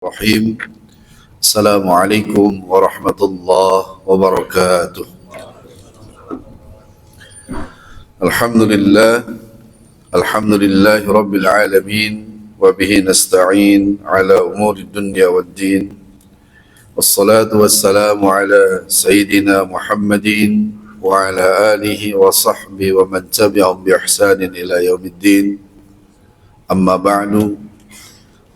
Bismillahirrahmanirrahim. Assalamualaikum warahmatullahi wabarakatuh. Alhamdulillah, alhamdulillahi rabbil alamin, wa bihi nasta'in ala umuri dunya waddin. Wassalatu wassalamu ala sayyidina Muhammadin wa ala alihi wa sahbihi wa man tabi'ahum bi ihsanin ila yaumiddin. Amma ba'du.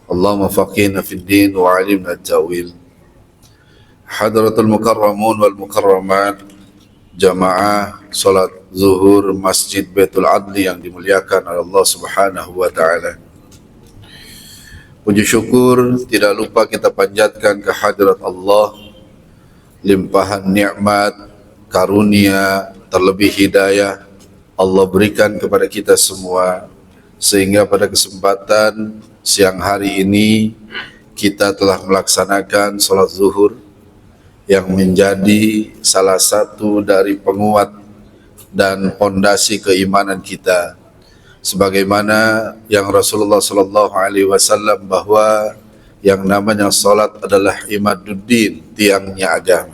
Allahumma faqihna fid din wa 'allimna at-ta'wil. Hadratul mukarramun wal mukarramat, jamaah salat zuhur Masjid Baitul Adli yang dimuliakan oleh Allah Subhanahu wa taala. Puji syukur tidak lupa kita panjatkan kehadirat Allah, limpahan nikmat, karunia, terlebih hidayah Allah berikan kepada kita semua, sehingga pada kesempatan siang hari ini kita telah melaksanakan sholat zuhur yang menjadi salah satu dari penguat dan pondasi keimanan kita, sebagaimana yang Rasulullah SAW bahwa yang namanya sholat adalah imaduddin, tiangnya agama.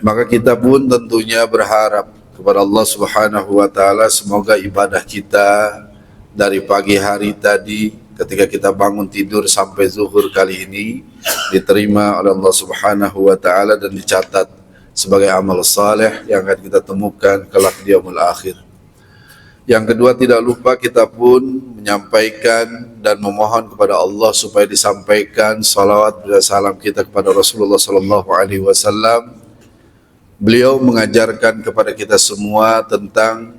Maka kita pun tentunya berharap kepada Allah Subhanahu wa taala semoga ibadah kita dari pagi hari tadi ketika kita bangun tidur sampai zuhur kali ini diterima oleh Allah Subhanahu wa taala dan dicatat sebagai amal saleh yang akan kita temukan kelak di yaumul akhir. Yang kedua, tidak lupa kita pun menyampaikan dan memohon kepada Allah supaya disampaikan salawat dan salam kita kepada Rasulullah sallallahu alaihi wasallam. Beliau mengajarkan kepada kita semua tentang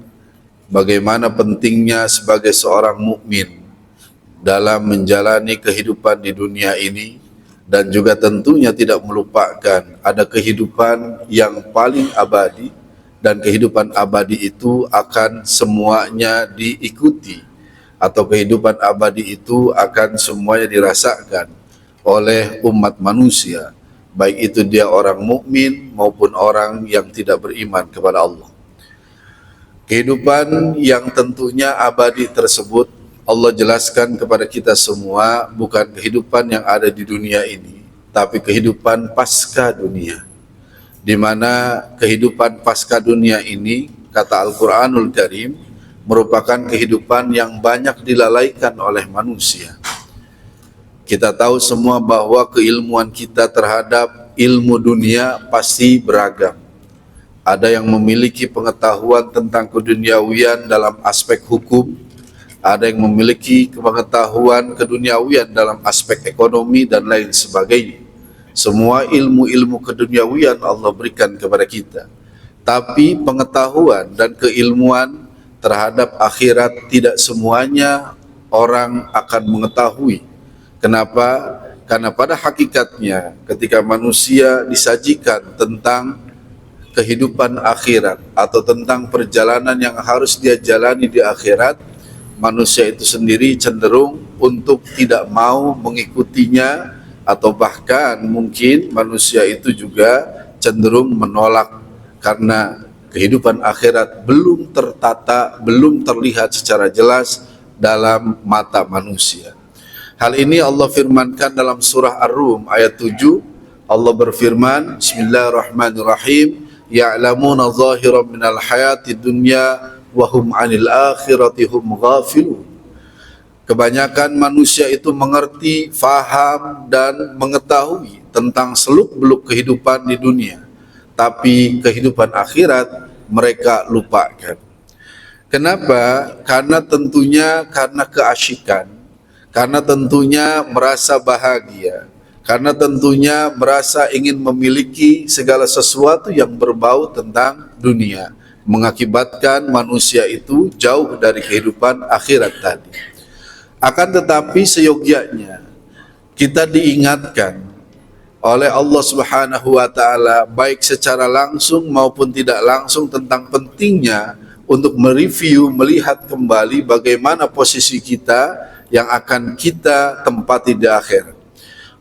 bagaimana pentingnya sebagai seorang mukmin dalam menjalani kehidupan di dunia ini, dan juga tentunya tidak melupakan ada kehidupan yang paling abadi, dan kehidupan abadi itu akan semuanya diikuti, atau kehidupan abadi itu akan semuanya dirasakan oleh umat manusia, baik itu dia orang mukmin maupun orang yang tidak beriman kepada Allah. Kehidupan yang tentunya abadi tersebut Allah jelaskan kepada kita semua bukan kehidupan yang ada di dunia ini, tapi kehidupan pasca dunia, di mana kehidupan pasca dunia ini, kata Al-Quranul Karim, merupakan kehidupan yang banyak dilalaikan oleh manusia. Kita tahu semua bahwa keilmuan kita terhadap ilmu dunia pasti beragam. Ada yang memiliki pengetahuan tentang keduniawian dalam aspek hukum, ada yang memiliki pengetahuan keduniawian dalam aspek ekonomi dan lain sebagainya. Semua ilmu-ilmu keduniawian Allah berikan kepada kita. Tapi pengetahuan dan keilmuan terhadap akhirat tidak semuanya orang akan mengetahui. Kenapa? Karena pada hakikatnya ketika manusia disajikan tentang kehidupan akhirat atau tentang perjalanan yang harus dia jalani di akhirat, manusia itu sendiri cenderung untuk tidak mau mengikutinya, atau bahkan mungkin manusia itu juga cenderung menolak karena kehidupan akhirat belum tertata, belum terlihat secara jelas dalam mata manusia. Hal ini Allah firmankan dalam surah Ar-Rum ayat 7. Allah berfirman, Bismillahirrahmanirrahim, ya'lamuna zahiran minal hayati dunya wahum 'anil akhirati hum ghafilun. Kebanyakan manusia itu mengerti, faham dan mengetahui tentang seluk-beluk kehidupan di dunia, tapi kehidupan akhirat mereka lupakan. Kenapa? Karena tentunya karena keasyikan, karena tentunya merasa bahagia, karena tentunya merasa ingin memiliki segala sesuatu yang berbau tentang dunia, mengakibatkan manusia itu jauh dari kehidupan akhirat tadi. Akan tetapi seyogyanya kita diingatkan oleh Allah Subhanahu wa taala baik secara langsung maupun tidak langsung tentang pentingnya untuk mereview, melihat kembali bagaimana posisi kita yang akan kita tempati di akhirat.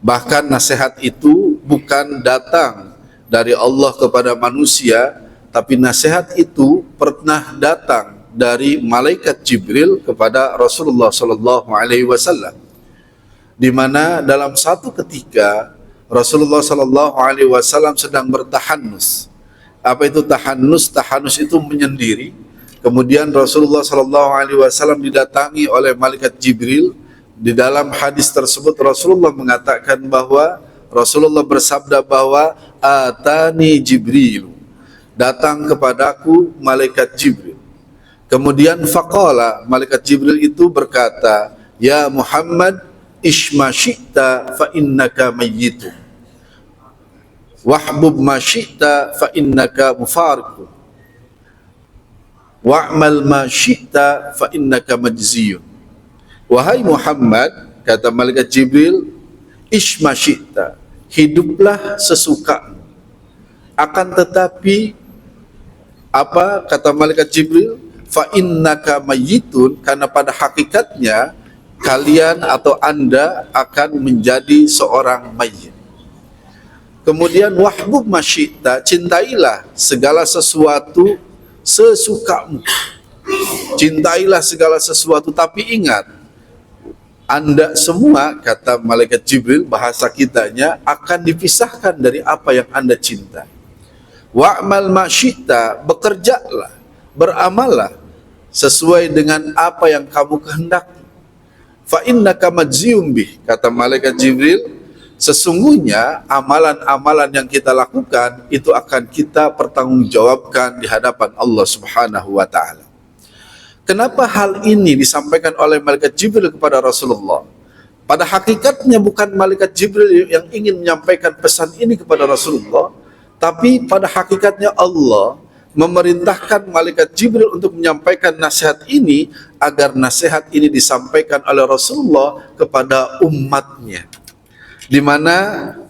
Bahkan nasihat itu bukan datang dari Allah kepada manusia, tapi nasihat itu pernah datang dari malaikat Jibril kepada Rasulullah sallallahu alaihi wasallam. di mana dalam satu ketika Rasulullah Sallallahu Alaihi Wasallam sedang bertahanus. Apa itu tahanus? Tahanus itu menyendiri. Kemudian Rasulullah Sallallahu Alaihi Wasallam didatangi oleh malaikat Jibril. Di dalam hadis tersebut Rasulullah mengatakan bahwa Rasulullah bersabda bahwa atani Jibril, datang kepadaku malaikat Jibril. Kemudian faqala, malaikat Jibril itu berkata, ya Muhammad, ishma syi'ta fa innaka mayyitun, wahbub ma syi'ta fa innaka mufariqun, wa'mal ma syi'ta fa innaka majziyun. Wahai Muhammad, kata malaikat Jibril, ishma syi'ta, hiduplah sesukamu. Akan tetapi apa kata malaikat Jibril? Fa innaka mayyitun, karena pada hakikatnya kalian atau Anda akan menjadi seorang mayit. Kemudian wahbub masyita, cintailah segala sesuatu sesukamu. Cintailah segala sesuatu, tapi ingat, Anda semua, kata malaikat Jibril, bahasa kitanya, akan dipisahkan dari apa yang Anda cinta. Wa'mal masyita, bekerjalah, beramallah sesuai dengan apa yang kamu kehendaki. Fa innaka majziyum bih, kata malaikat Jibril, sesungguhnya amalan-amalan yang kita lakukan itu akan kita pertanggungjawabkan di hadapan Allah Subhanahu wa taala. Kenapa hal ini disampaikan oleh malaikat Jibril kepada Rasulullah? Pada hakikatnya bukan malaikat Jibril yang ingin menyampaikan pesan ini kepada Rasulullah, tapi pada hakikatnya Allah memerintahkan malaikat Jibril untuk menyampaikan nasihat ini agar nasihat ini disampaikan oleh Rasulullah kepada umatnya. Di mana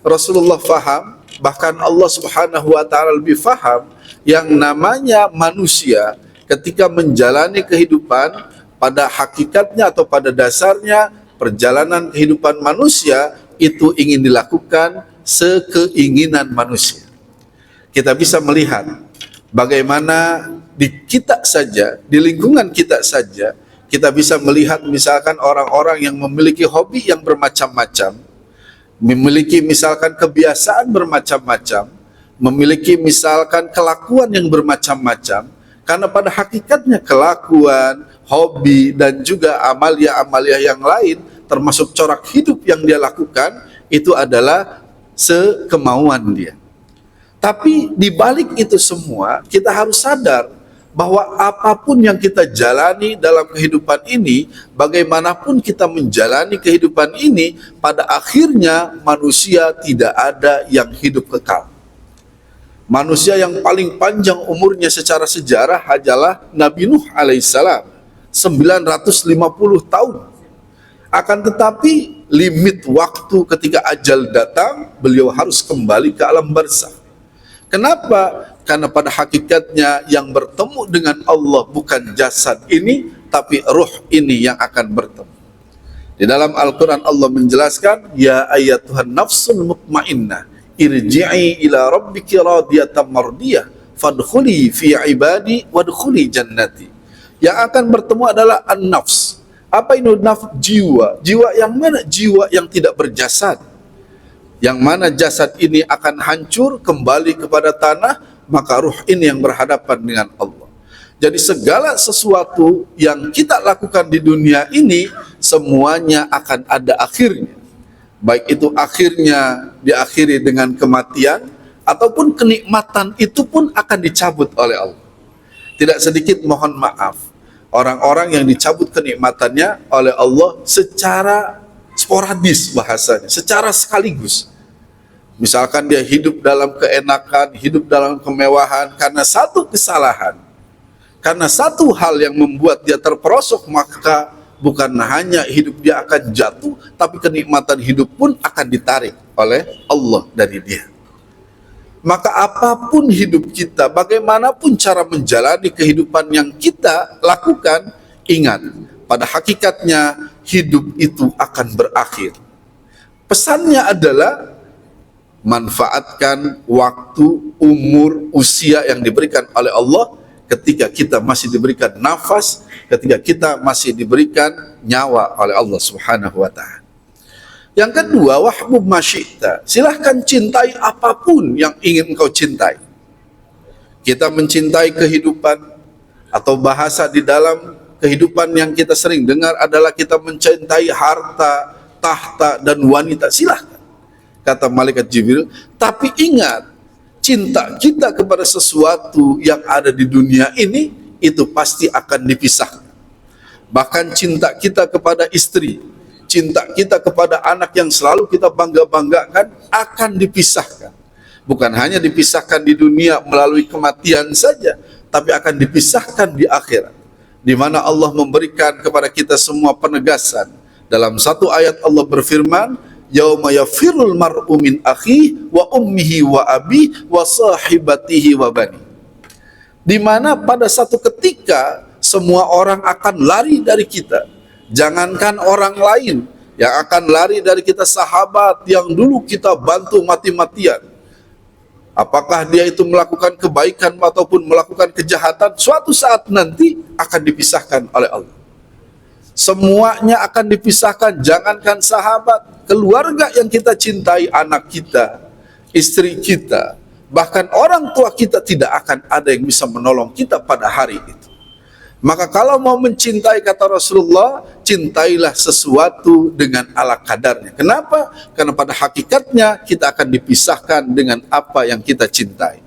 Rasulullah faham, bahkan Allah Subhanahu wa taala lebih faham, yang namanya manusia ketika menjalani kehidupan, pada hakikatnya atau pada dasarnya perjalanan kehidupan manusia itu ingin dilakukan sekeinginan manusia. Kita bisa melihat bagaimana di kita saja, di lingkungan kita saja, kita bisa melihat misalkan orang-orang yang memiliki hobi yang bermacam-macam, memiliki misalkan kebiasaan bermacam-macam, memiliki misalkan kelakuan yang bermacam-macam, karena pada hakikatnya kelakuan, hobi, dan juga amalia-amalia yang lain, termasuk corak hidup yang dia lakukan, itu adalah sekemauan dia. Tapi di balik itu semua, kita harus sadar bahwa apapun yang kita jalani dalam kehidupan ini, bagaimanapun kita menjalani kehidupan ini, pada akhirnya manusia tidak ada yang hidup kekal. Manusia yang paling panjang umurnya secara sejarah adalah Nabi Nuh alaihissalam, 950 tahun. Akan tetapi limit waktu ketika ajal datang, beliau harus kembali ke alam barzakh. Kenapa? Karena pada hakikatnya yang bertemu dengan Allah bukan jasad ini, tapi ruh ini yang akan bertemu. Di dalam Al-Quran Allah menjelaskan, ya ayyatuhan nafsul mutmainnah, irji'i ila rabbiki radiyatan mardiyah, fadkhuli fi ibadi wadkhuli jannati. Yang akan bertemu adalah an-nafs. Apa itu nafs? Jiwa. Jiwa yang mana? Jiwa yang tidak berjasad. Yang mana jasad ini akan hancur kembali kepada tanah, maka ruh ini yang berhadapan dengan Allah. Jadi segala sesuatu yang kita lakukan di dunia ini, semuanya akan ada akhirnya. Baik itu akhirnya diakhiri dengan kematian, ataupun kenikmatan itu pun akan dicabut oleh Allah. Tidak sedikit, mohon maaf, orang-orang yang dicabut kenikmatannya oleh Allah secara sporadis, bahasanya, secara sekaligus. Misalkan dia hidup dalam keenakan, hidup dalam kemewahan, karena satu kesalahan, karena satu hal yang membuat dia terperosok, maka bukan hanya hidup dia akan jatuh, tapi kenikmatan hidup pun akan ditarik oleh Allah dari dia. Maka apapun hidup kita, bagaimanapun cara menjalani kehidupan yang kita lakukan, ingat, pada hakikatnya hidup itu akan berakhir. Pesannya adalah manfaatkan waktu, umur, usia yang diberikan oleh Allah ketika kita masih diberikan nafas, ketika kita masih diberikan nyawa oleh Allah Subhanahu wa ta'ala. Yang kedua, wahbub masyita, silahkan cintai apapun yang ingin engkau cintai. Kita mencintai kehidupan, atau bahasa di dalam kehidupan yang kita sering dengar adalah kita mencintai harta, tahta, dan wanita. Silahkan, kata malaikat Jibril. Tapi ingat, cinta kita kepada sesuatu yang ada di dunia ini, itu pasti akan dipisahkan. Bahkan cinta kita kepada istri, cinta kita kepada anak yang selalu kita bangga-banggakan akan dipisahkan. Bukan hanya dipisahkan di dunia melalui kematian saja, tapi akan dipisahkan di akhirat, di mana Allah memberikan kepada kita semua penegasan. Dalam satu ayat Allah berfirman, yauma yafirul mar'u min akhihi wa ummihi wa abi wa sahibatihi wa bani. Di mana pada satu ketika semua orang akan lari dari kita. Jangankan orang lain, yang akan lari dari kita sahabat yang dulu kita bantu mati-matian. Apakah dia itu melakukan kebaikan ataupun melakukan kejahatan, suatu saat nanti akan dipisahkan oleh Allah. Semuanya akan dipisahkan, jangankan sahabat, keluarga yang kita cintai, anak kita, istri kita, bahkan orang tua kita, tidak akan ada yang bisa menolong kita pada hari itu. Maka kalau mau mencintai, kata Rasulullah, cintailah sesuatu dengan ala kadarnya. Kenapa? Karena pada hakikatnya kita akan dipisahkan dengan apa yang kita cintai.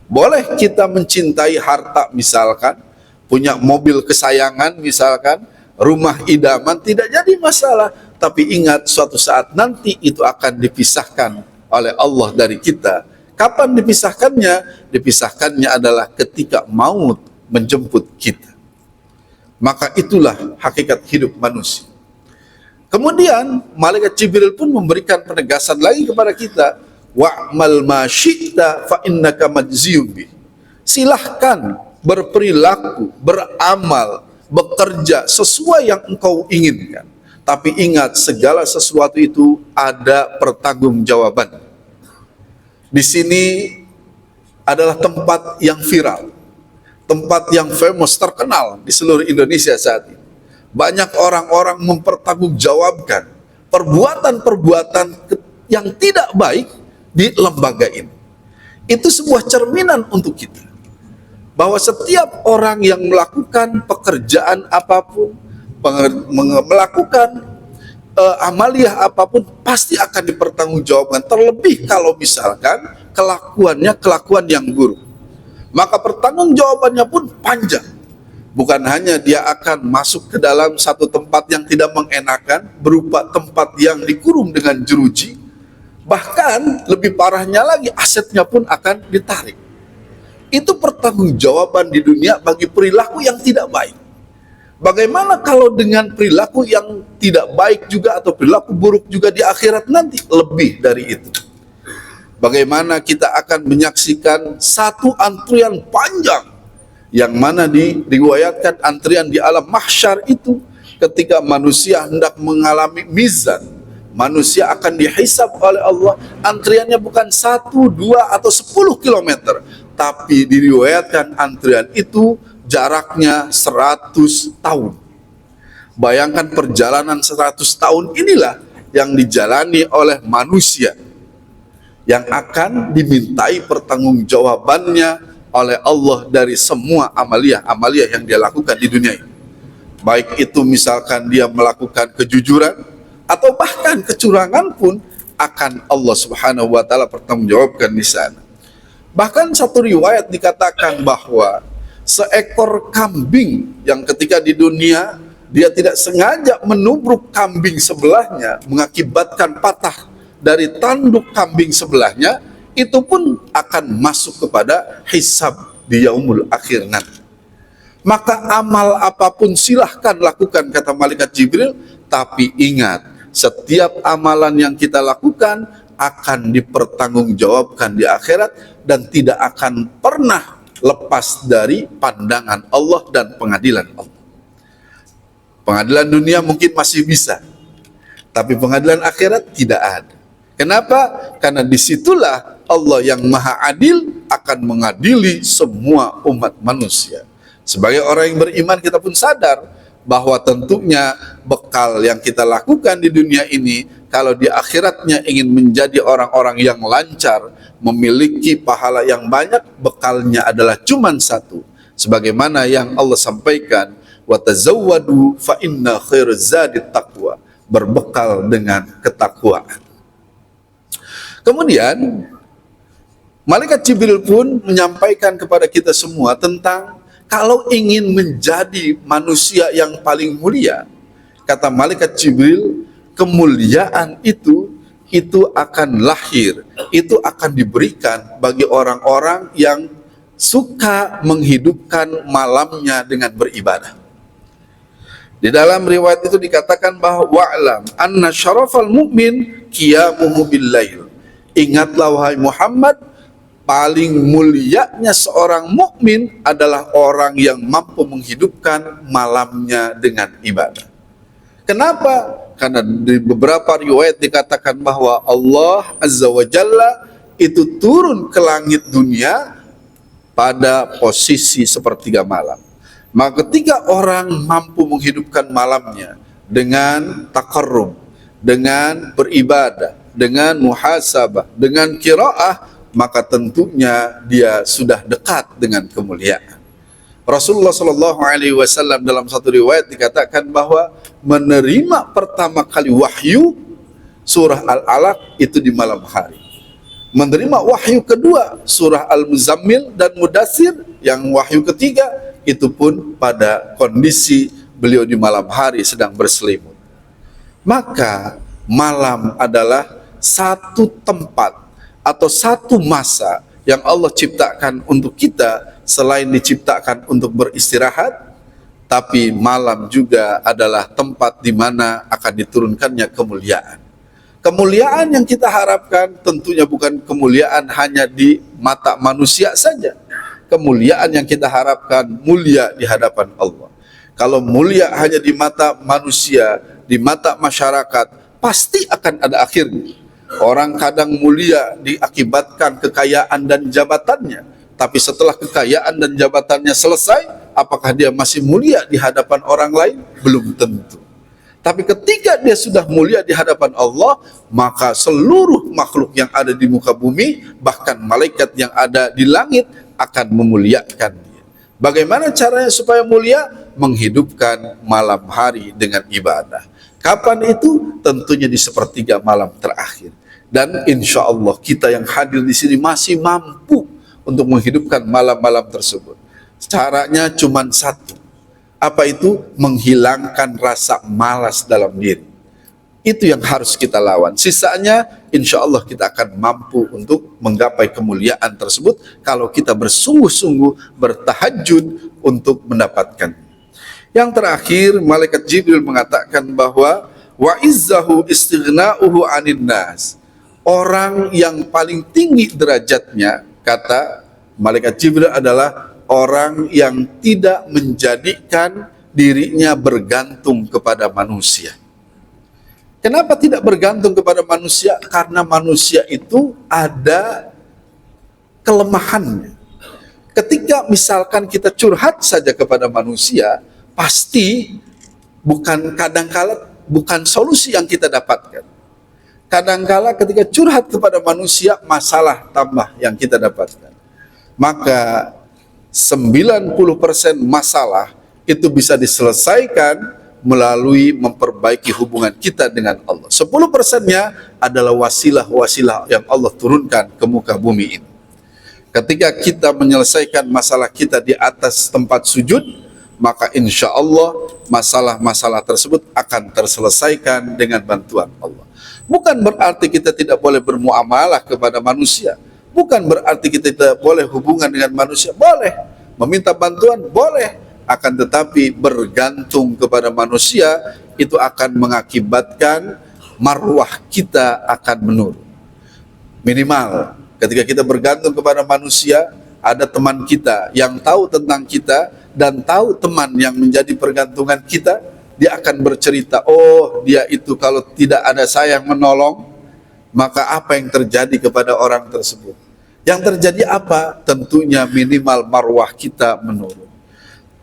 Boleh kita mencintai harta misalkan, punya mobil kesayangan misalkan, rumah idaman, tidak jadi masalah. Tapi ingat, suatu saat nanti itu akan dipisahkan oleh Allah dari kita. Kapan dipisahkannya? Dipisahkannya adalah ketika maut menjemput kita. Maka itulah hakikat hidup manusia. Kemudian malaikat Jibril pun memberikan penegasan lagi kepada kita, wa'mal ma syi'ta fa innaka majziyun bih. Silahkan berperilaku, beramal, bekerja sesuai yang engkau inginkan. Tapi ingat, segala sesuatu itu ada pertanggungjawaban. Di sini adalah tempat yang viral, tempat yang famous, terkenal di seluruh Indonesia saat ini. Banyak orang-orang mempertanggungjawabkan perbuatan-perbuatan yang tidak baik di lembaga ini. Itu sebuah cerminan untuk kita, bahwa setiap orang yang melakukan pekerjaan apapun, melakukan amaliyah apapun, pasti akan dipertanggungjawabkan. Terlebih kalau misalkan kelakuannya kelakuan yang buruk, maka pertanggungjawabannya pun panjang. Bukan hanya dia akan masuk ke dalam satu tempat yang tidak mengenakan, berupa tempat yang dikurung dengan jeruji, bahkan lebih parahnya lagi, asetnya pun akan ditarik. Itu pertanggungjawaban di dunia bagi perilaku yang tidak baik. Bagaimana kalau dengan perilaku yang tidak baik juga, atau perilaku buruk juga di akhirat nanti? Lebih dari itu. Bagaimana kita akan menyaksikan satu antrian panjang, yang mana diriwayatkan antrian di alam mahsyar itu, ketika manusia hendak mengalami mizan, manusia akan dihisab oleh Allah. Antriannya bukan 1, 2, atau 10 kilometer, tapi diriwayatkan antrian itu jaraknya 100 tahun. Bayangkan perjalanan 100 tahun inilah yang dijalani oleh manusia, yang akan dimintai pertanggungjawabannya oleh Allah dari semua amaliyah yang dia lakukan di dunia ini. Baik itu misalkan dia melakukan kejujuran, atau bahkan kecurangan pun akan Allah Subhanahu wa Ta'ala pertanggungjawabkan di sana. Bahkan satu riwayat dikatakan bahwa seekor kambing yang ketika di dunia dia tidak sengaja menubruk kambing sebelahnya, mengakibatkan patah dari tanduk kambing sebelahnya, itu pun akan masuk kepada hisab di yaumul akhir nanti. Maka amal apapun silahkan lakukan, kata malaikat Jibril, tapi ingat, setiap amalan yang kita lakukan akan dipertanggungjawabkan di akhirat, dan tidak akan pernah lepas dari pandangan Allah dan pengadilan Allah. Pengadilan dunia mungkin masih bisa, tapi pengadilan akhirat tidak ada. Kenapa? Karena disitulah Allah yang maha adil akan mengadili semua umat manusia. Sebagai orang yang beriman, kita pun sadar bahwa tentunya bekal yang kita lakukan di dunia ini, kalau di akhiratnya ingin menjadi orang-orang yang lancar, memiliki pahala yang banyak, bekalnya adalah cuma satu. Sebagaimana yang Allah sampaikan, wa tazawwadu fa inna khairaz zadi taqwa, berbekal dengan ketakwaan. Kemudian Malaikat Jibril pun menyampaikan kepada kita semua tentang kalau ingin menjadi manusia yang paling mulia, kata Malaikat Jibril, kemuliaan itu akan lahir, itu akan diberikan bagi orang-orang yang suka menghidupkan malamnya dengan beribadah. Di dalam riwayat itu dikatakan bahwa wa'lam anna syarafal mu'min qiyamuhu bil lail. Ingatlah wahai Muhammad, paling mulianya seorang mukmin adalah orang yang mampu menghidupkan malamnya dengan ibadah. Kenapa? Karena di beberapa riwayat dikatakan bahwa Allah Azza wa Jalla itu turun ke langit dunia pada posisi sepertiga malam. Maka ketika orang mampu menghidupkan malamnya dengan taqarrub, dengan beribadah, dengan muhasabah, dengan qiraah, maka tentunya dia sudah dekat dengan kemuliaan. Rasulullah Shallallahu Alaihi Wasallam dalam satu riwayat dikatakan bahwa menerima pertama kali wahyu surah Al-Alaq itu di malam hari. Menerima wahyu kedua surah Al-Muzammil dan Mudaththir, yang wahyu ketiga itu pun pada kondisi beliau di malam hari sedang berselimut. Maka malam adalah satu tempat atau satu masa yang Allah ciptakan untuk kita, selain diciptakan untuk beristirahat, tapi malam juga adalah tempat di mana akan diturunkannya kemuliaan. Kemuliaan yang kita harapkan tentunya bukan kemuliaan hanya di mata manusia saja. Kemuliaan yang kita harapkan mulia di hadapan Allah. Kalau mulia hanya di mata manusia, di mata masyarakat, pasti akan ada akhirnya. Orang kadang mulia diakibatkan kekayaan dan jabatannya, tapi setelah kekayaan dan jabatannya selesai, apakah dia masih mulia di hadapan orang lain? Belum tentu. Tapi ketika dia sudah mulia di hadapan Allah, maka seluruh makhluk yang ada di muka bumi, bahkan malaikat yang ada di langit akan memuliakan dia. Bagaimana caranya supaya mulia? Menghidupkan malam hari dengan ibadah. Kapan itu? Tentunya di sepertiga malam terakhir. Dan insya Allah kita yang hadir di sini masih mampu untuk menghidupkan malam-malam tersebut. Caranya cuma satu. Apa itu? Menghilangkan rasa malas dalam diri. Itu yang harus kita lawan. Sisanya insya Allah kita akan mampu untuk menggapai kemuliaan tersebut kalau kita bersungguh-sungguh bertahajud untuk mendapatkan. Yang terakhir, Malaikat Jibril mengatakan bahwa wa izzahu istighna'uhu 'anil nas. Orang yang paling tinggi derajatnya, kata Malaikat Jibril, adalah orang yang tidak menjadikan dirinya bergantung kepada manusia. Kenapa tidak bergantung kepada manusia? Karena manusia itu ada kelemahannya. Ketika misalkan kita curhat saja kepada manusia, pasti kadangkala bukan solusi yang kita dapatkan. Kadangkala ketika curhat kepada manusia, masalah tambah yang kita dapatkan. Maka 90% masalah itu bisa diselesaikan melalui memperbaiki hubungan kita dengan Allah. 10%-nya adalah wasilah-wasilah yang Allah turunkan ke muka bumi ini. Ketika kita menyelesaikan masalah kita di atas tempat sujud, maka insya Allah masalah-masalah tersebut akan terselesaikan dengan bantuan Allah. Bukan berarti kita tidak boleh bermuamalah kepada manusia. Bukan berarti kita tidak boleh hubungan dengan manusia. Boleh. Meminta bantuan? Boleh. Akan tetapi bergantung kepada manusia itu akan mengakibatkan marwah kita akan menurun. Minimal ketika kita bergantung kepada manusia, ada teman kita yang tahu tentang kita dan tahu teman yang menjadi pergantungan kita, dia akan bercerita, oh dia itu kalau tidak ada saya yang menolong, maka apa yang terjadi kepada orang tersebut? Yang terjadi apa? Tentunya minimal marwah kita menurun.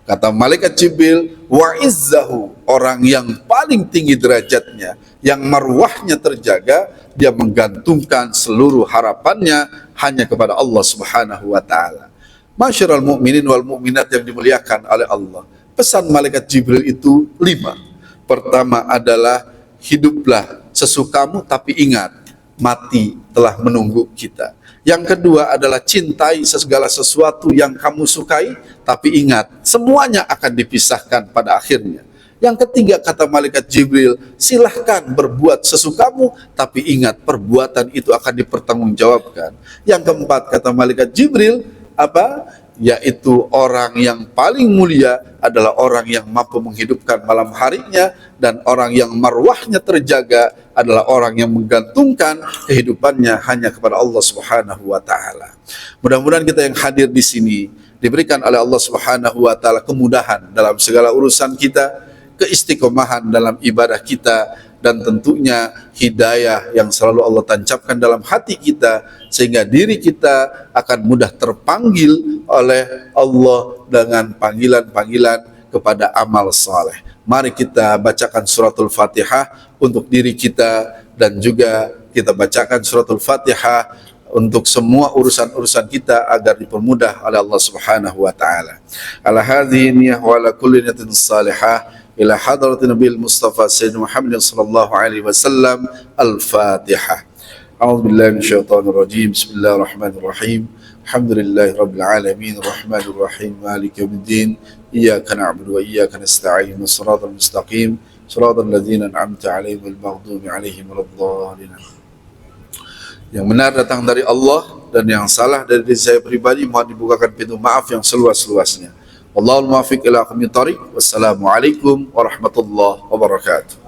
Kata malaikat Jibril, wa izzahu, orang yang paling tinggi derajatnya, yang marwahnya terjaga, dia menggantungkan seluruh harapannya hanya kepada Allah Subhanahu wa taala. Masyiral mukminin wal mukminat yang dimuliakan oleh Allah. Pesan malaikat Jibril itu 5. Pertama adalah hiduplah sesukamu, tapi ingat mati telah menunggu kita. Yang kedua adalah cintai segala sesuatu yang kamu sukai, tapi ingat semuanya akan dipisahkan pada akhirnya. Yang ketiga kata malaikat Jibril, silahkan berbuat sesukamu, tapi ingat perbuatan itu akan dipertanggungjawabkan. Yang keempat kata malaikat Jibril, apa? Yaitu orang yang paling mulia adalah orang yang mampu menghidupkan malam harinya, dan orang yang marwahnya terjaga adalah orang yang menggantungkan kehidupannya hanya kepada Allah Subhanahu wa taala. Mudah-mudahan kita yang hadir di sini diberikan oleh Allah Subhanahu wa taala kemudahan dalam segala urusan kita, keistiqomahan dalam ibadah kita, dan tentunya hidayah yang selalu Allah tancapkan dalam hati kita, sehingga diri kita akan mudah terpanggil oleh Allah dengan panggilan-panggilan kepada amal saleh. Mari kita bacakan suratul Fatihah untuk diri kita, dan juga kita bacakan suratul Fatihah untuk semua urusan-urusan kita agar dipermudah oleh Allah Subhanahu wa taala. Ala hadhihi niyyah wa ala kulli niyatin salihah ila hadratin Nabil Mustafa Sayyidina Muhammad sallallahu alaihi wasallam. Al-Fatihah. A'udzu billahi minasyaitonir rajim. Bismillahirrahmanirrahim. Alhamdulillahi rabbil alamin, arrahmanir rahim, maliki yaumiddin. Iyyaka na'budu wa iyyaka nasta'in. Shiratal mustaqim, shiratal ladzina an'amta 'alaihim ghairil maghdubi 'alaihim waladdallin. Yang benar datang dari Allah, dan yang salah dari diri saya pribadi, mohon dibukakan pintu maaf yang seluas-luasnya. Wallahul muwaffiq ila aqwamit thoriq. Wassalamualaikum warahmatullahi wabarakatuh.